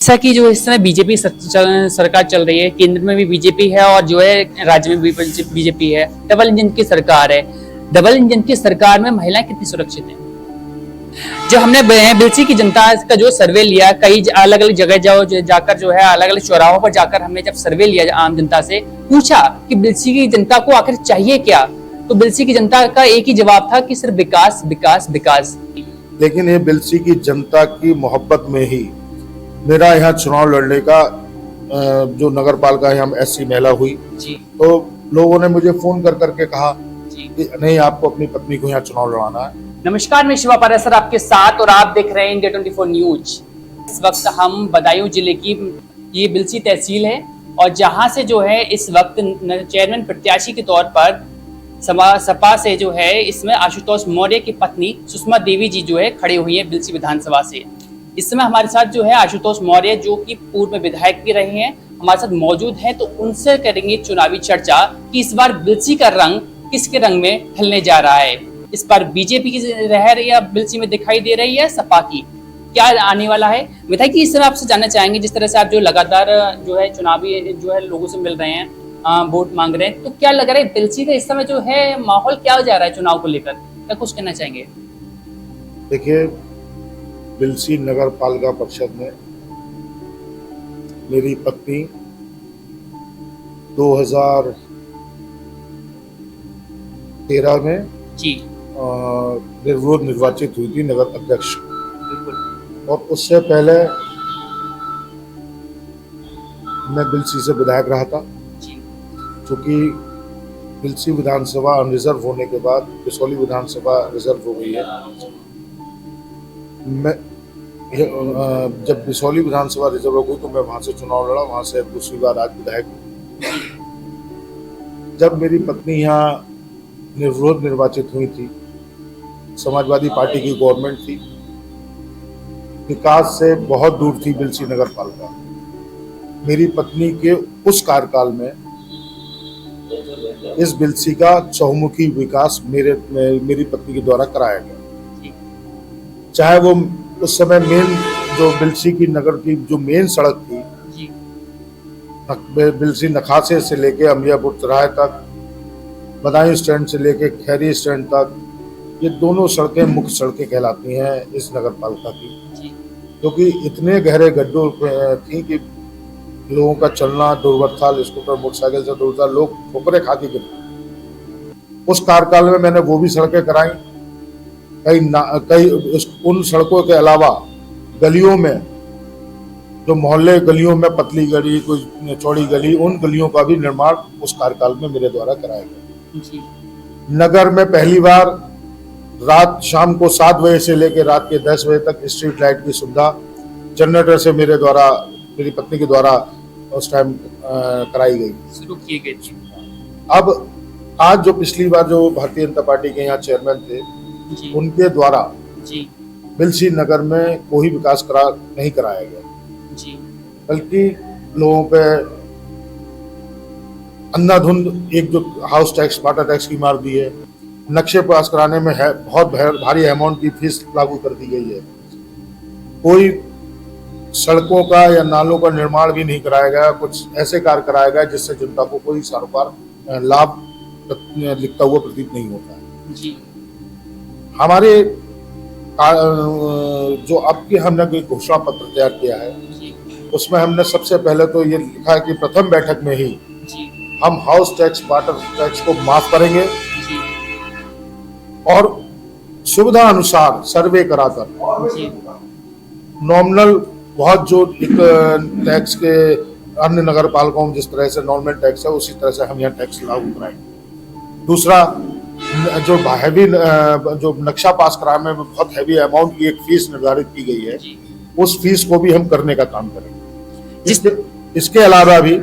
जैसा कि जो इस समय बीजेपी सरकार चल रही है, केंद्र में भी बीजेपी है और जो है राज्य में भी बीजेपी है। डबल इंजन की सरकार है। डबल इंजन की सरकार में महिलाएं कितनी सुरक्षित हैं? जब हमने बिलसी की जनता का जो सर्वे लिया, कई अलग अलग जगह जाकर जो है अलग अलग चौराहों पर जाकर हमने जब सर्वे लिया, आम जनता से पूछा कि बिलसी की जनता को आखिर चाहिए क्या, तो बिलसी की जनता का एक ही जवाब था कि सिर्फ विकास विकास विकास। लेकिन ये बिलसी की जनता की मोहब्बत में ही मेरा यहाँ चुनाव लड़ने का जो नगर पालिका यहाँ एससी महिला हुई जी। तो लोगों ने मुझे फोन कर करके कहा जी। कि नहीं, आपको अपनी पत्नी को यहाँ चुनाव लड़ाना है। नमस्कार, मैं शिवा पारेसर आपके साथ और आप देख रहे हैं इंडिया 24 न्यूज। इस वक्त हम बदायूं जिले की ये बिलसी तहसील है और जहां से जो है इस वक्त चेयरमैन प्रत्याशी के तौर पर सपा से जो है इसमें आशुतोष मौर्य की पत्नी सुषमा देवी जी जो है खड़ी हुई है बिलसी विधानसभा से। इस समय हमारे साथ जो है आशुतोष मौर्य जो कि पूर्व में विधायक भी रहे हैं, हमारे साथ मौजूद है, तो उनसे करेंगे चुनावी चर्चा कि इस बार बिलसी का रंग किसके रंग में ढलने जा रहा है। इस बार बीजेपी की लहर या बिलसी में दिखाई दे रही है, सपा की क्या आने वाला है? विधायक जी, इस तरह आपसे जानना चाहेंगे, जिस तरह से आप जो लगातार जो है चुनावी जो है लोगों से मिल रहे हैं, वोट मांग रहे हैं, तो क्या लग रहा है बिलसी का इस समय जो है माहौल क्या हो जा रहा है चुनाव को लेकर? क्या कुछ कहना चाहेंगे? देखिए, बिलसी नगर पालिका परिषद में मेरी पत्नी 2013 में जी निर्विरोध निर्वाचित हुई थी नगर अध्यक्ष। बिल्कुल। और उससे पहले मैं बिलसी से विधायक रहा था, क्योंकि बिलसी विधानसभा अनरिजर्व होने के बाद बिसौली विधानसभा रिजर्व हो गई है। मैं जब बिसौली विधानसभा रिजर्व हो गई तो मैं वहां से चुनाव लड़ा, वहां से दूसरी बार आज विधायक हूँ। जब मेरी पत्नी यहाँ निर्विरोध निर्वाचित हुई थी, समाजवादी पार्टी की गवर्नमेंट थी, विकास से बहुत दूर थी बिलसी नगर पालिका। मेरी पत्नी के उस कार्यकाल में इस बिलसी का चहुमुखी विकास मेरी पत्नी के द्वारा कराया गया। चाहे वो उस समय मेन जो बिलसी की नगर की जो मेन सड़क थी, बिलसी नखासे से लेके अम्बियापुर चौराहे तक, बदायूं स्टैंड से लेके खैरी स्टैंड तक, ये दोनों सड़कें मुख्य सड़कें कहलाती हैं इस नगर पालिका की, क्योंकि इतने गहरे गड्ढों थी कि लोगों का चलना दुर्भर था, स्कूटर मोटरसाइकिल से दूर था, लोग ठोकरें खा के गिरते। उस कार्यकाल में मैंने वो भी सड़कें कराई। कई उन सड़कों के अलावा गलियों में, जो मोहल्ले गलियों में पतली गली, कोई चौड़ी गली, उन गलियों का भी निर्माण उस कार्यकाल में मेरे द्वारा कराया गया। नगर में पहली बार रात शाम को 7 बजे से लेकर रात के 10 बजे तक स्ट्रीट लाइट की सुविधा जनरेटर से मेरी पत्नी के द्वारा उस टाइम कराई गई, शुरू की गई। अब आज जो पिछली बार जो भारतीय जनता पार्टी के यहाँ चेयरमैन थे, उनके द्वारा बिलसी नगर में कोई विकास नहीं कराया गया, बल्कि लोगों पे अंधाधुंध एक जो हाउस टैक्स, वाटर टैक्स की मार दी है, नक्शे पास कराने में बहुत भारी अमाउंट की फीस लागू कर दी गई है, कोई सड़कों का या नालों का निर्माण भी नहीं कराया गया, कुछ ऐसे कार्य कराया गया जिससे जनता को कोई सारोकार लाभ लिखता हुआ प्रतीत नहीं होता है। हमारे जो आपके हमने घोषणा पत्र तैयार किया है, उसमें हमने सबसे पहले तो ये लिखा है कि प्रथम बैठक में ही हम हाउस टैक्स, वाटर टैक्स को माफ करेंगे और सुविधा अनुसार सर्वे कराकर नॉमिनल, बहुत जो एक टैक्स के अन्य नगर पालिकाओं में जिस तरह से नॉमिनल टैक्स है, उसी तरह से हम यहाँ टैक्स लागू कराएंगे। दूसरा, जो हैवी जो नक्शा पास कराने में बहुत हैवी अमाउंट की एक फीस निर्धारित की गई है, उस फीस को भी हम करने का काम करेंगे। इसके अलावा भी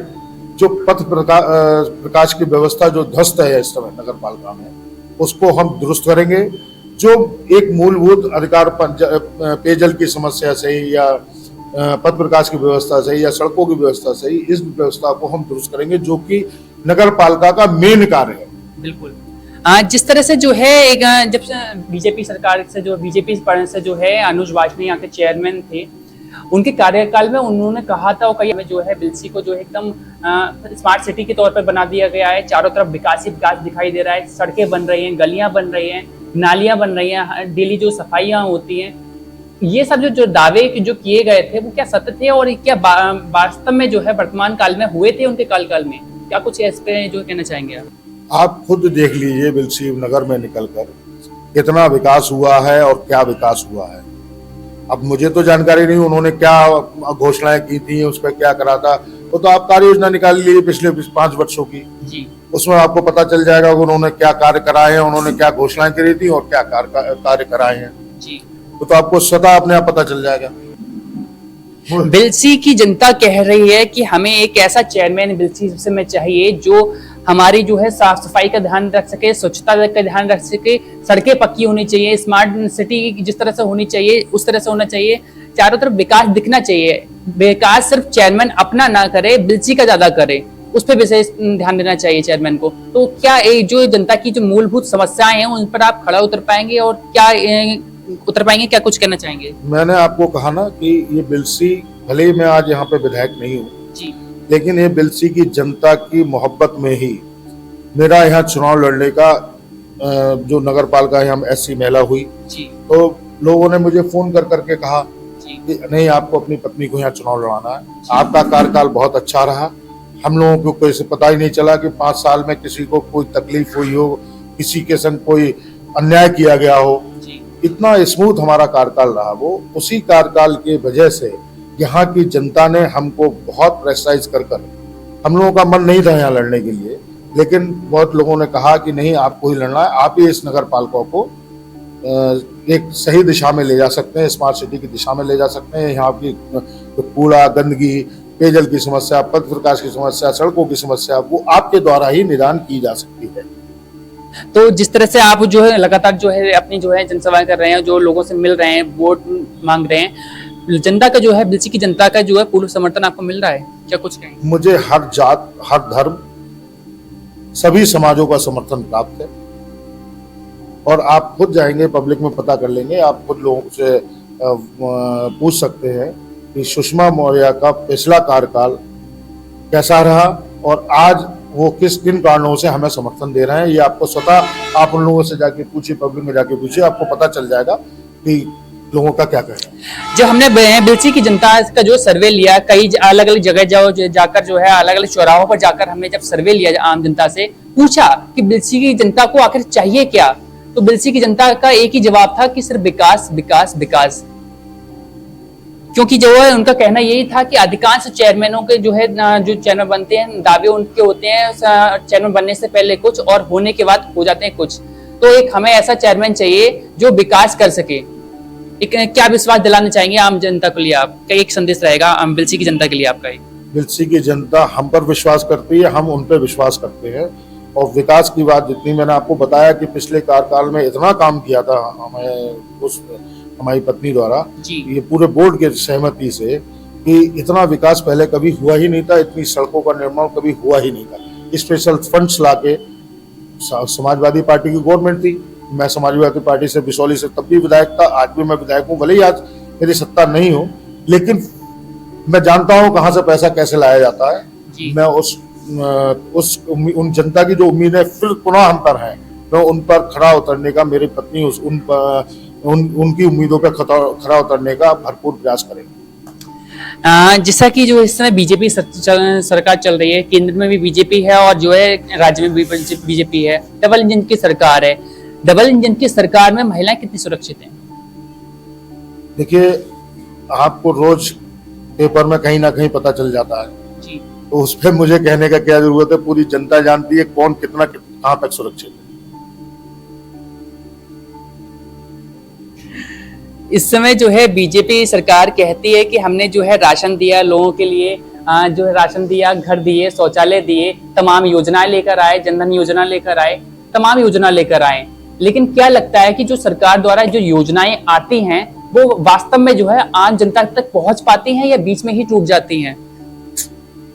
जो पथ प्रकाश की व्यवस्था जो ध्वस्त है इस समय नगर पालिका में, उसको हम दुरुस्त करेंगे। जो एक मूलभूत अधिकार पेयजल की समस्या से या पथ प्रकाश की व्यवस्था से या सड़कों की व्यवस्था से, इस व्यवस्था को हम दुरुस्त करेंगे, जो कि नगर पालिका का मेन कार्य है। बिल्कुल। जिस तरह से जो है एक जब बीजेपी सरकार से जो बीजेपी से जो है अनुज वाजपेयी यहाँ के चेयरमैन थे, उनके कार्यकाल में उन्होंने कहा था, और कई में जो है बिलसी को जो है एकदम स्मार्ट सिटी के तौर पर बना दिया गया है। चारों तरफ विकास ही विकास दिखाई दे रहा है, सड़कें बन रही हैं, गलियां बन रही हैं, नालियां बन रही हैं, डेली जो सफाइयां होती हैं। ये सब जो दावे जो किए गए थे वो क्या सत्य थे, और क्या वास्तव में जो है वर्तमान काल में हुए थे उनके काल में? क्या कुछ इस पे जो कहना चाहेंगे आप? आप खुद देख लीजिए बिलसी नगर में निकलकर कितना विकास हुआ है और क्या विकास हुआ है। अब मुझे तो जानकारी नहीं उन्होंने क्या घोषणाएं की थी, उस पर क्या करा था। वो तो आप कार्य योजना निकाल लीजिए पिछले 5 वर्षों की जी, उसमें आपको पता चल जाएगा कि उन्होंने क्या कार्य कराए हैं, उन्होंने क्या घोषणाएं करी थी और क्या कार्य कराए हैं जी। तो आपको स्वतः अपने आप पता चल जाएगा। बिलसी की जनता कह रही है कि हमें एक ऐसा चेयरमैन बिलसी से में चाहिए जो हमारी जो है साफ सफाई का ध्यान रख सके, स्वच्छता का ध्यान रख सके, सड़कें पक्की होनी चाहिए, स्मार्ट सिटी जिस तरह से होनी चाहिए उस तरह से होना चाहिए, चारों तरफ विकास दिखना चाहिए। विकास सिर्फ चेयरमैन अपना ना करे, बिलसी का ज्यादा करे, उस पर विशेष ध्यान देना चाहिए चेयरमैन को। तो क्या जो जनता की जो मूलभूत समस्याएं हैं उन पर आप खड़ा उतर पाएंगे, और क्या उतर पाएंगे, क्या कुछ कहना चाहेंगे? मैंने आपको कहा ना कि ये बिलसी, भले ही मैं आज यहाँ पे विधायक नहीं हूँ जी, लेकिन ये बिलसी की जनता की मोहब्बत में ही मेरा यहाँ चुनाव लड़ने का जो नगर पालिका है हम एससी महिला हुई जी, तो लोगों ने मुझे फोन कर करके कहा जी, कि नहीं आपको अपनी पत्नी को यहाँ चुनाव लड़ाना है, आपका कार्यकाल बहुत अच्छा रहा, हम लोगों को कोई से पता ही नहीं चला कि 5 साल में किसी को कोई तकलीफ हुई हो, किसी के संग कोई अन्याय किया गया हो। जी, इतना स्मूथ हमारा कार्यकाल रहा। वो उसी कार्यकाल की वजह से यहाँ की जनता ने हमको बहुत प्रेशराइज कर हम लोगों का मन नहीं था यहाँ लड़ने के लिए, लेकिन बहुत लोगों ने कहा कि नहीं आपको ही लड़ना है, आप ही इस नगर पालिका को एक सही दिशा में ले जा सकते हैं, स्मार्ट सिटी की दिशा में ले जा सकते हैं। यहाँ की कूड़ा, गंदगी, पेयजल की समस्या, पथ विकास की समस्या, सड़कों की समस्या वो आपके द्वारा ही निदान की जा सकती है। तो जिस तरह से आप जो है लगातार जो है अपनी जो है जनसभाएं कर रहे हैं, जो लोगों से मिल रहे हैं, वोट मांग रहे हैं, जनता का जो है बिलसी की जनता का जो है पूर्ण समर्थन आपको मिल रहा है, क्या कुछ कहें? मुझे हर जात, हर धर्म, सभी समाजों का समर्थन प्राप्त है और आप खुद जाएंगे पब्लिक में पता कर लेंगे, आप खुद लोगों से पूछ सकते हैं कि सुषमा मौर्य का पिछला कार्यकाल कैसा रहा और आज वो किन कारणों से हमें समर्थन दे रहे हैं। ये आपको स्वतः आप उन लोगों से जाके पूछिए, पब्लिक में जाके पूछिए, आपको पता चल जाएगा कि लोगों का क्या कहना है। जब हमने बिलसी की जनता का जो सर्वे लिया, कई अलग अलग जगह जाकर जो है अलग अलग चौराहों पर जाकर हमने जब सर्वे लिया, आम जनता से पूछा कि बिलसी की जनता को आखिर चाहिए क्या, तो बिलसी की जनता का एक ही जवाब था कि सिर्फ विकास विकास विकास। क्योंकि जो है उनका कहना यही था कि अधिकांश चेयरमैनों के जो है जो चेयरमैन बनते हैं, दावे उनके होते हैं चेयरमैन बनने से पहले कुछ और होने के बाद हो जाते हैं कुछ। तो एक हमें ऐसा चेयरमैन चाहिए जो विकास कर सके। एक क्या विश्वास दिलाना चाहेंगे आम जनता के लिए? आप क्या एक संदेश रहेगा बिलसी की जनता के लिए आपका? बिलसी की जनता हम पर विश्वास करती है, हम उन पर विश्वास करते हैं। और विकास की बात जितनी मैंने आपको बताया कि पिछले कार्यकाल में इतना काम किया था हमें उस हमारी पत्नी द्वारा, ये पूरे बोर्ड के सहमति से, कि इतना विकास पहले कभी हुआ ही नहीं था, इतनी सड़कों का निर्माण कभी हुआ ही नहीं था। स्पेशल फंड्स लाके, समाजवादी पार्टी की गवर्नमेंट थी, मैं समाजवादी पार्टी से बिसौली से तब भी विधायक था, आज भी मैं विधायक हूँ, भले ही आज मेरी सत्ता नहीं हो, लेकिन मैं जानता हूँ कहाँ से पैसा कैसे लाया जाता है। मैं उन जनता की जो उम्मीदें फिर पुनः हम पर है, मैं उन पर खड़ा उतरने का, मेरी पत्नी उनकी उम्मीदों पर खड़ा उतरने का भरपूर प्रयास करेंगे। जैसा कि जो इस समय बीजेपी सरकार चल रही है, केंद्र में भी बीजेपी है और जो है राज्य में भी बीजेपी है, डबल इंजन की सरकार है। डबल इंजन की सरकार में महिलाएं कितनी सुरक्षित हैं? देखिए, आपको रोज पेपर में कहीं ना कहीं पता चल जाता है जी, तो उस पर मुझे कहने का क्या जरूरत है, पूरी जनता जानती है कौन कितना कहाँ तक सुरक्षित है। इस समय जो है बीजेपी सरकार कहती है कि हमने जो है राशन दिया लोगों के लिए, जो है राशन दिया, घर दिए, शौचालय दिए, तमाम योजनाएं लेकर आए, जनधन योजना लेकर आए, तमाम योजना लेकर आए। लेकिन क्या लगता है कि जो सरकार द्वारा जो योजनाएं आती हैं वो वास्तव में जो है आम जनता तक पहुंच पाती हैं या बीच में ही टूट जाती हैं?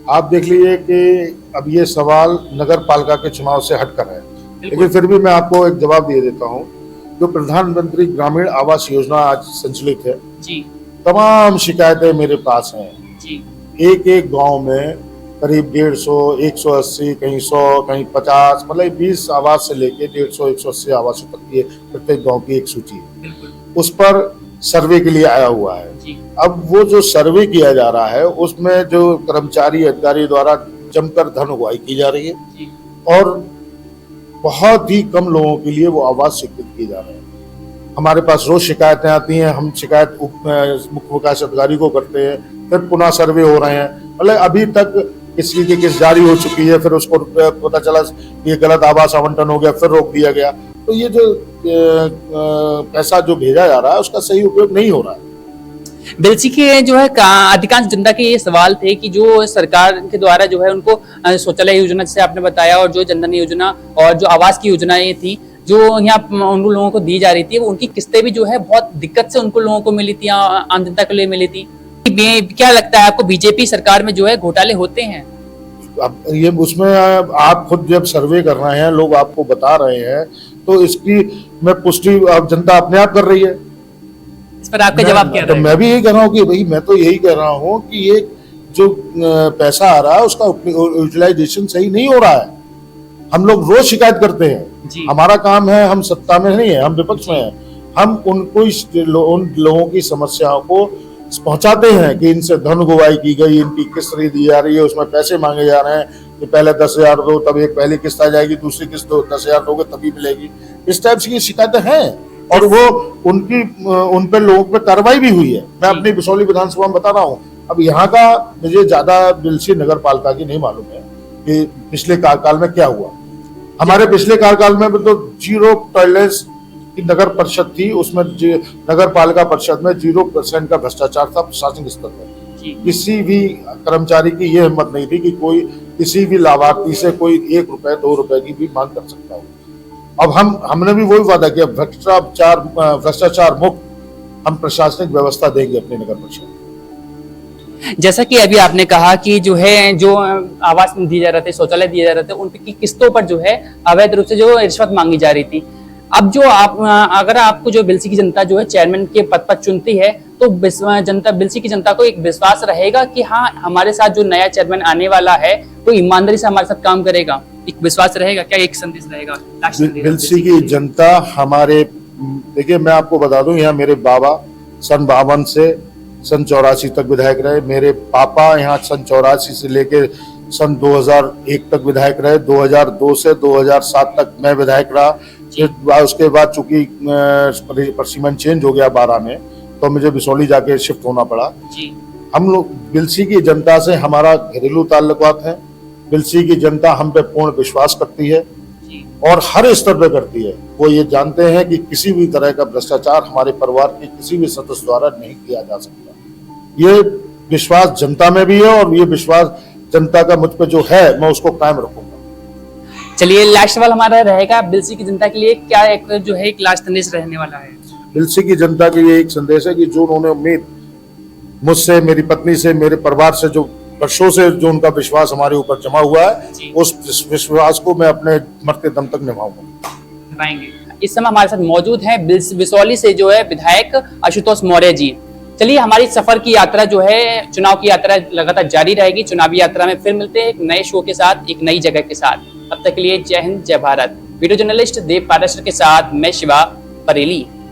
आप देख लीजिए कि अब ये सवाल नगर पालिका के चुनाव से हटकर है, लेकिन फिर भी मैं आपको एक जवाब दे देता हूँ। जो प्रधानमंत्री ग्रामीण आवास योजना आज संचालित है जी, तमाम शिकायतें मेरे पास हैं। जी एक एक गांव में करीब 150, 180, कहीं 100, कहीं 50, मतलब 20 आवास से लेके 150, 180 आवासों तक की प्रत्येक गांव की एक सूची है। बिल्कुल उस पर सर्वे के लिए आया हुआ है। जी अब वो जो सर्वे किया जा रहा है उसमें जो कर्मचारी अधिकारी द्वारा जमकर धन उगाही की जा रही है जी और बहुत ही कम लोगों के लिए वो आवास स्वीकृत किए जा रहे हैं। हमारे पास रोज शिकायतें आती हैं, हम शिकायत मुख्य विकास अधिकारी को करते हैं, फिर पुनः सर्वे हो रहे हैं। मतलब अभी तक किसी की किस्त जारी हो चुकी है, फिर उसको पता चला ये गलत आवास आवंटन हो गया, फिर रोक दिया गया। तो ये जो पैसा जो भेजा जा रहा है उसका सही उपयोग नहीं हो रहा है। बिलसी के जो है अधिकांश जनता के ये सवाल थे कि जो सरकार के द्वारा जो है उनको शौचालय योजना जैसे आपने बताया और जो जनधन योजना और जो आवास की योजनाएं थी जो यहाँ उन लोगों को दी जा रही थी, वो उनकी किस्तें भी जो है बहुत दिक्कत से उनको लोगों को मिली थी, आम जनता के लिए मिली थी। क्या लगता है आपको, बीजेपी सरकार में जो है घोटाले होते हैं? अब ये उसमें आप खुद जब सर्वे कर रहे हैं, लोग आपको बता रहे हैं, तो इसकी मैं पुष्टि अब जनता अपने आप कर रही है। इस पर आपका जवाब क्या तो मैं भी यही कह रहा हूँ कि भाई मैं तो यही कह रहा हूँ कि ये जो पैसा आ रहा है उसका यूटिलाइजेशन सही नहीं हो रहा है। हम लोग रोज शिकायत करते हैं जी। हमारा काम है, हम सत्ता में नहीं है, हम विपक्ष में हैं, हम उनको उन लोगों की समस्याओं को पहुंचाते हैं कि इनसे धन उगाही की गई, इनकी किस्त नहीं दी जा रही है, उसमें पैसे मांगे जा रहे हैं कि पहले 10,000 दो, तब एक पहली किस्त आ जाएगी, दूसरी किस्त दो 10,000 दोगे तभी मिलेगी। इस टाइप की शिकायतें हैं और वो उन पे लोगों पे कार्रवाई भी हुई है। मैं अपनी बिसौली विधानसभा में बता रहा हूँ। अब यहाँ का मुझे ज्यादा बिलसी नगर पालिका की नहीं मालूम है कि पिछले कार्यकाल में क्या हुआ। हमारे पिछले कार्यकाल में तो 0 टॉयलेट्स की नगर परिषद थी, उसमें नगर पालिका परिषद में 0% का भ्रष्टाचार था प्रशासनिक स्तर पर। किसी भी कर्मचारी की ये हिम्मत नहीं थी कि कोई किसी भी लाभार्थी से कोई 1 रुपए 2 रुपए की भी मांग कर सकता है। अब हमने भी वही वादा किया, भ्रष्टाचार मुक्त हम प्रशासनिक व्यवस्था देंगे अपने नगर परिषद। जैसा कि अभी आपने कहा कि जो है जो आवास दिए जा रहे थे, शौचालय दिए जा रहे थे, उनकी किस्तों पर जो है अवैध रूप से जो रिश्वत मांगी जा रही थी। अब जो अगर आपको जो बिलसी की जनता जो है चेयरमैन के पद पर चुनती है, तो बिलसी की जनता को एक विश्वास रहेगा कि हाँ हमारे साथ जो नया चेयरमैन आने वाला है तो ईमानदारी से हमारे साथ काम करेगा, एक विश्वास रहेगा। क्या एक संदेश रहेगा बिलसी की जनता हमारे? देखिए मैं आपको बता दूं, यहाँ मेरे बाबा सन 52 से सन 84 तक विधायक रहे, मेरे पापा यहाँ सन 84 से लेके सन 2001 तक विधायक रहे, 2002 से 2007 तक मैं विधायक रहा। उसके बाद चूंकि परसिमन चेंज हो गया 12 में, तो मुझे बिसौली जाके शिफ्ट होना पड़ा। हम लोग बिलसी की जनता से हमारा घरेलू ताल्लुकात है। बिलसी की जनता हम पे पूर्ण विश्वास करती है और हर स्तर पे करती है। वो ये जानते हैं कि किसी भी तरह का भ्रष्टाचार हमारे परिवार के किसी भी सदस्य द्वारा नहीं किया जा सकता। ये विश्वास जनता में भी है और ये विश्वास जनता का मुझ पे जो है मैं उसको कायम रखूंगा। चलिए लास्ट सवाल हमारा रहेगा, बिलसी की जनता के लिए क्या एक जो है एक लास्ट संदेश रहने वाला है? बिलसी की जनता के लिए एक संदेश है कि जो उन्होंने उम्मीद मुझसे, मेरी पत्नी से, मेरे परिवार से, जो वर्षों से जो उनका विश्वास हमारे ऊपर जमा हुआ है, उस विश्वास को मैं अपने मरते दम तक निभाऊंगा। इस समय हमारे साथ मौजूद हैं बिसौली से जो है विधायक आशुतोष मौर्य जी। चलिए हमारी सफर की यात्रा जो है, चुनाव की यात्रा लगातार जारी रहेगी। चुनावी यात्रा में फिर मिलते हैं एक नए शो के साथ, एक नई जगह के साथ। तब तक के लिए जय हिंद, जय भारत। वीडियो जर्नलिस्ट देव पारसर के साथ मैं शिवा बरेली।